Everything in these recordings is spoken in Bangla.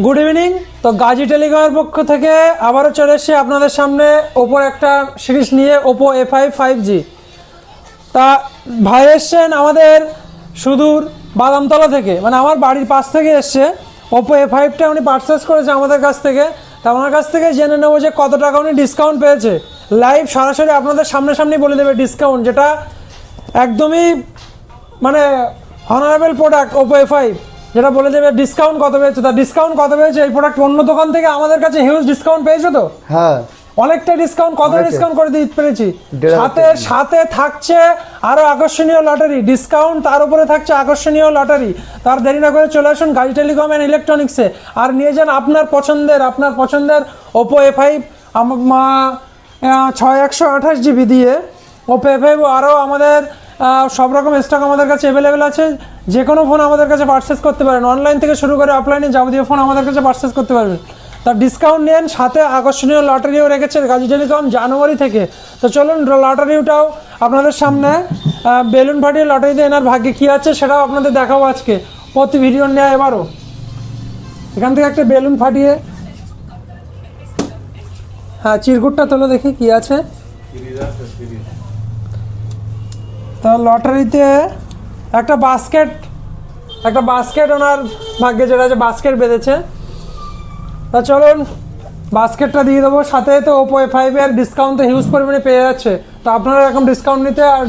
Good evening. তো গাজী টেলিকমের পক্ষ থেকে আবারও চলে এসেছি আপনাদের সামনে ওপোর একটা সিরিজ নিয়ে, ওপো A5 5G। তা ভাই এসছেন আমাদের সুদূর বাদামতলা থেকে, মানে আমার বাড়ির পাশ থেকে এসছে। ওপো A5টা উনি পারচেস করেছে আমাদের কাছ থেকে। তা ওনার কাছ থেকে জেনে নেবো যে কত টাকা উনি ডিসকাউন্ট পেয়েছে। লাইভ সরাসরি আপনাদের সামনাসামনি বলে দেবে ডিসকাউন্ট, যেটা একদমই মানে অনারেবল প্রোডাক্ট ওপো A5, যেটা বলে দেবে ডিসকাউন্ট কত পেয়েছে। তা ডিসকাউন্ট কত পেয়েছে এই প্রোডাক্ট অন্য দোকান থেকে আমাদের কাছে হিউজ ডিসকাউন্ট পেয়েছো তো? হ্যাঁ, অনেকটা ডিসকাউন্ট। কত ডিসকাউন্ট করে দিতে পেরেছি? সাথে থাকছে আরো আকর্ষণীয় লটারি ডিসকাউন্ট, তার উপরে থাকছে আকর্ষণীয় লটারি। তার দেরি না করে চলে আসুন গাজী টেলিকম অ্যান্ড ইলেকট্রনিক্সে, আর নিয়ে যান আপনার পছন্দের ওপো A5 6128GB দিয়ে ওপো A5। আরও আমাদের সব রকম স্টক আমাদের কাছে অ্যাভেলেবেল আছে। যে কোনো ফোন আমাদের কাছে পারচেস করতে পারেন, অনলাইন থেকে শুরু করে অফলাইনে যাবতীয় ফোন আমাদের কাছে পারচেস করতে পারবেন। তার ডিসকাউন্ট নেন, সাথে আকর্ষণীয় লটারিও রেখেছে গাজী টেলিকম জানুয়ারি থেকে। তো চলুন লটারিটাও আপনাদের সামনে, বেলুন ফাটিয়ে লটারিতে এনার ভাগ্যে কী আছে সেটাও আপনাদের দেখাবো আজকে প্রতি ভিডিওর নেয়। এবারও এখান থেকে একটা বেলুন ফাটিয়ে, হ্যাঁ চিরকুটটা তোলো দেখি কি আছে। তো লটারিতে একটা বাস্কেট ওনার ভাগ্যে যেটা আছে, বাস্কেট বেঁধেছে। তা চলুন বাস্কেটটা দিয়ে দেবো। সাথে তো ওপো A5 এর ডিসকাউন্ট তো হিউজ পরিমাণে পেয়ে যাচ্ছে। তো আপনারা এরকম ডিসকাউন্ট নিতে আর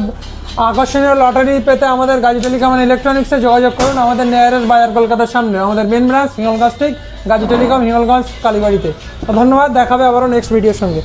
আকর্ষণীয় লটারি পেতে আমাদের গাজী টেলিকম অ্যান্ড ইলেকট্রনিক্সে যোগাযোগ করুন। আমাদের নিয়ারেস্ট বাজার কলকাতার সামনে, আমাদের মেন ব্রাঞ্চ হিঙ্গলগঞ্জ, ঠিক গাজী টেলিকম হিঙ্গলগঞ্জ কালীবাড়িতে। তো ধন্যবাদ, দেখাবে আবারও নেক্সট ভিডিওর সঙ্গে।